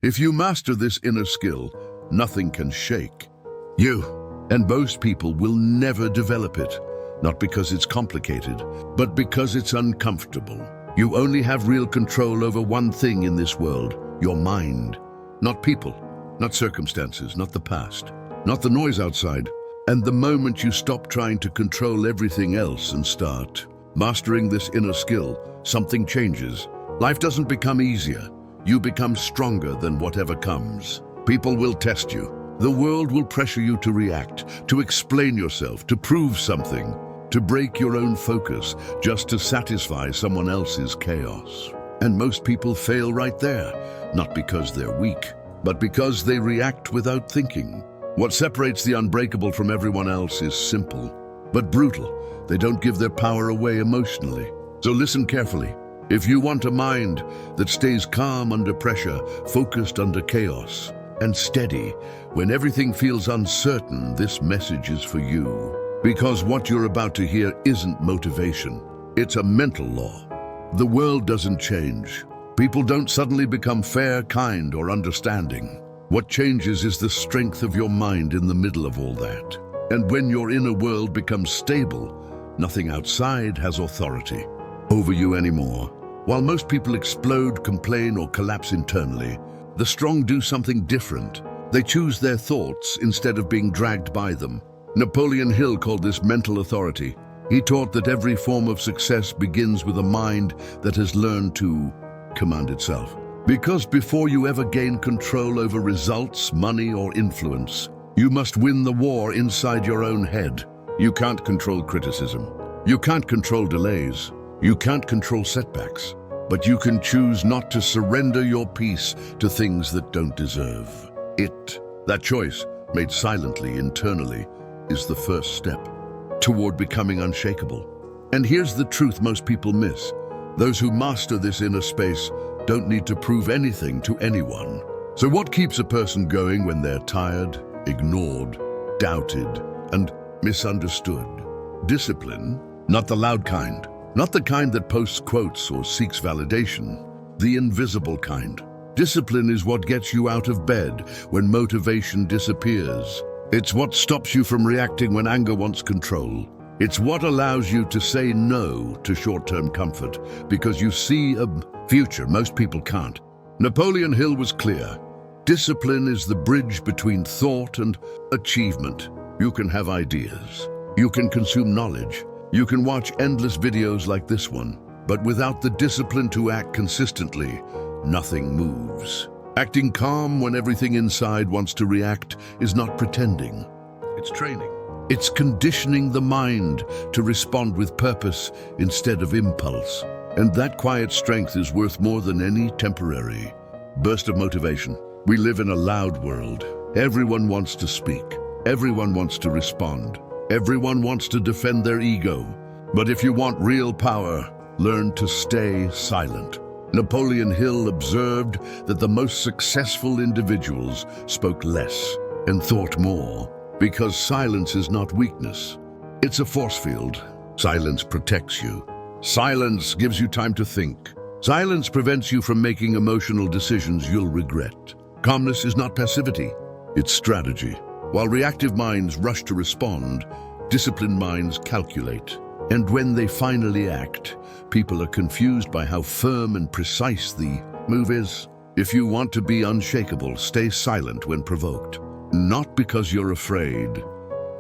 If you master this inner skill, nothing can shake you. And most people will never develop it, not because it's complicated, but because it's uncomfortable. You only have real control over one thing in this world, your mind. Not people, not circumstances, not the past, not the noise outside. And the moment you stop trying to control everything else and start mastering this inner skill, something changes. Life doesn't become easier. You become stronger than whatever comes. People will test you. The world will pressure you to react, to explain yourself, to prove something, to break your own focus just to satisfy someone else's chaos. And most people fail right there, not because they're weak, but because they react without thinking. What separates the unbreakable from everyone else is simple, but brutal. They don't give their power away emotionally. So listen carefully. If you want a mind that stays calm under pressure, focused under chaos, and steady when everything feels uncertain, this message is for you. Because what you're about to hear isn't motivation. It's a mental law. The world doesn't change. People don't suddenly become fair, kind, or understanding. What changes is the strength of your mind in the middle of all that. And when your inner world becomes stable, nothing outside has authority over you anymore. While most people explode, complain, or collapse internally, the strong do something different. They choose their thoughts instead of being dragged by them. Napoleon Hill called this mental authority. He taught that every form of success begins with a mind that has learned to command itself. Because before you ever gain control over results, money, or influence, you must win the war inside your own head. You can't control criticism. You can't control delays. You can't control setbacks. But you can choose not to surrender your peace to things that don't deserve it. That choice, made silently, internally, is the first step toward becoming unshakable. And here's the truth most people miss. Those who master this inner space don't need to prove anything to anyone. So what keeps a person going when they're tired, ignored, doubted, and misunderstood? Discipline, not the loud kind. Not the kind that posts quotes or seeks validation. The invisible kind. Discipline is what gets you out of bed when motivation disappears. It's what stops you from reacting when anger wants control. It's what allows you to say no to short-term comfort because you see a future most people can't. Napoleon Hill was clear. Discipline is the bridge between thought and achievement. You can have ideas. You can consume knowledge. You can watch endless videos like this one, but without the discipline to act consistently, nothing moves. Acting calm when everything inside wants to react is not pretending. It's training. It's conditioning the mind to respond with purpose instead of impulse. And that quiet strength is worth more than any temporary burst of motivation. We live in a loud world. Everyone wants to speak. Everyone wants to respond. Everyone wants to defend their ego. But if you want real power, learn to stay silent. Napoleon Hill observed that the most successful individuals spoke less and thought more, because silence is not weakness. It's a force field. Silence protects you. Silence gives you time to think. Silence prevents you from making emotional decisions you'll regret. Calmness is not passivity, it's strategy. While reactive minds rush to respond, disciplined minds calculate. And when they finally act, people are confused by how firm and precise the move is. If you want to be unshakable, stay silent when provoked. Not because you're afraid,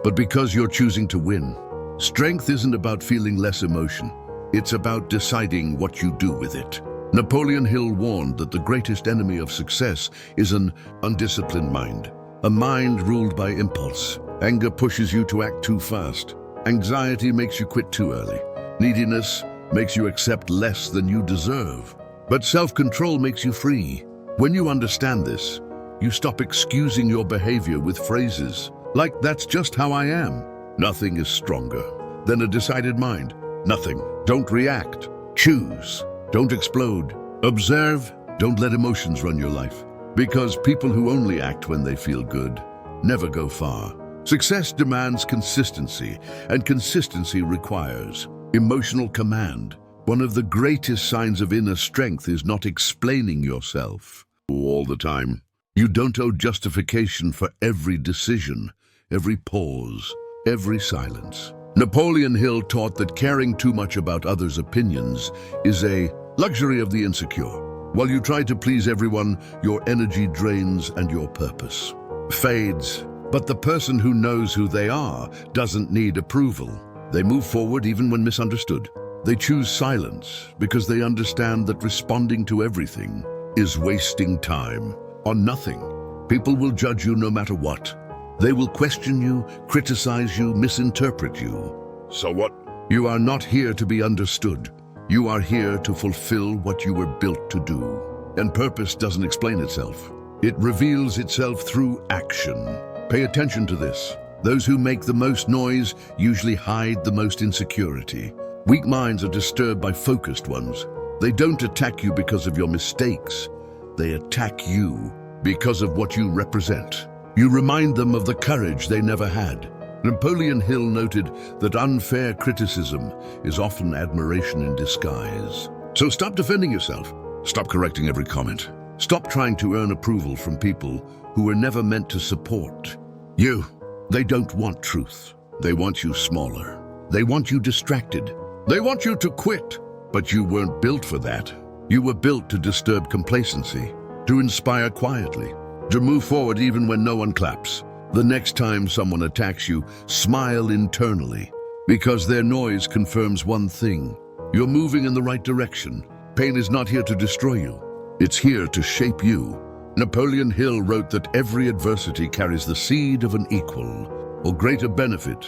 but because you're choosing to win. Strength isn't about feeling less emotion. It's about deciding what you do with it. Napoleon Hill warned that the greatest enemy of success is an undisciplined mind. A mind ruled by impulse. Anger pushes you to act too fast. Anxiety makes you quit too early. Neediness makes you accept less than you deserve. But self-control makes you free. When you understand this, you stop excusing your behavior with phrases like, "That's just how I am." Nothing is stronger than a decided mind. Nothing. Don't react. Choose. Don't explode. Observe. Don't let emotions run your life. Because people who only act when they feel good never go far. Success demands consistency, and consistency requires emotional command. One of the greatest signs of inner strength is not explaining yourself, all the time. You don't owe justification for every decision, every pause, every silence. Napoleon Hill taught that caring too much about others' opinions is a luxury of the insecure. While you try to please everyone, your energy drains and your purpose fades. But the person who knows who they are doesn't need approval. They move forward even when misunderstood. They choose silence because they understand that responding to everything is wasting time on nothing. People will judge you no matter what. They will question you, criticize you, misinterpret you. So what? You are not here to be understood. You are here to fulfill what you were built to do. And purpose doesn't explain itself. It reveals itself through action. Pay attention to this. Those who make the most noise usually hide the most insecurity. Weak minds are disturbed by focused ones. They don't attack you because of your mistakes. They attack you because of what you represent. You remind them of the courage they never had. Napoleon Hill noted that unfair criticism is often admiration in disguise. So stop defending yourself. Stop correcting every comment. Stop trying to earn approval from people who were never meant to support you. They don't want truth. They want you smaller. They want you distracted. They want you to quit. But you weren't built for that. You were built to disturb complacency, to inspire quietly, to move forward even when no one claps. The next time someone attacks you, smile internally, because their noise confirms one thing. You're moving in the right direction. Pain is not here to destroy you. It's here to shape you. Napoleon Hill wrote that every adversity carries the seed of an equal or greater benefit,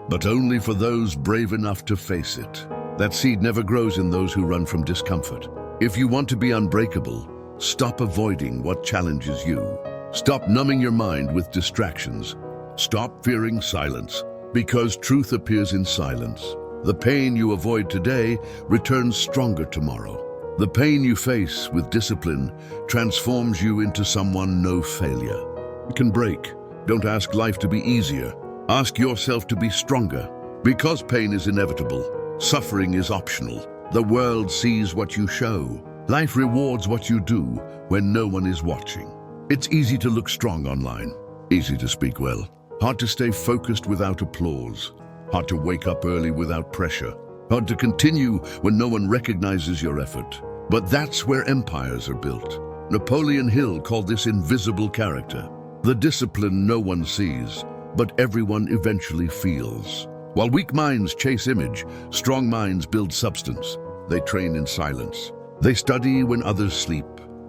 but only for those brave enough to face it. That seed never grows in those who run from discomfort. If you want to be unbreakable, stop avoiding what challenges you. Stop numbing your mind with distractions. Stop fearing silence, because truth appears in silence. The pain you avoid today returns stronger tomorrow. The pain you face with discipline transforms you into someone no failure. It can break. Don't ask life to be easier. Ask yourself to be stronger. Because pain is inevitable, suffering is optional. The world sees what you show. Life rewards what you do when no one is watching. It's easy to look strong online, easy to speak well, hard to stay focused without applause, hard to wake up early without pressure, hard to continue when no one recognizes your effort. But that's where empires are built. Napoleon Hill called this invisible character, the discipline no one sees, but everyone eventually feels. While weak minds chase image, strong minds build substance. They train in silence. They study when others sleep.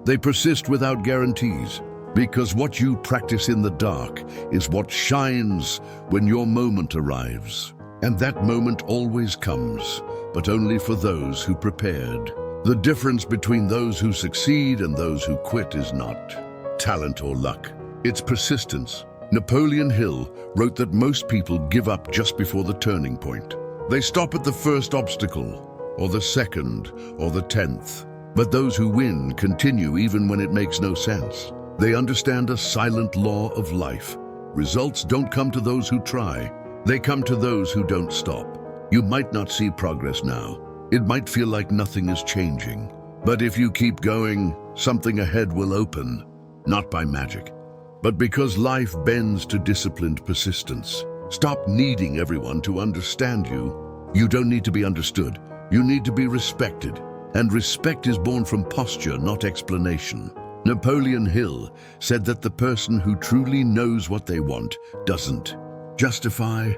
They persist without guarantees, because what you practice in the dark is what shines when your moment arrives. And that moment always comes, but only for those who prepared. The difference between those who succeed and those who quit is not talent or luck. It's persistence. Napoleon Hill wrote that most people give up just before the turning point. They stop at the first obstacle, or the second, or the 10th. But those who win continue even when it makes no sense. They understand a silent law of life. Results don't come to those who try. They come to those who don't stop. You might not see progress now. It might feel like nothing is changing. But if you keep going, something ahead will open. Not by magic, but because life bends to disciplined persistence. Stop needing everyone to understand you. You don't need to be understood. You need to be respected. And respect is born from posture, not explanation. Napoleon Hill said that the person who truly knows what they want doesn't justify,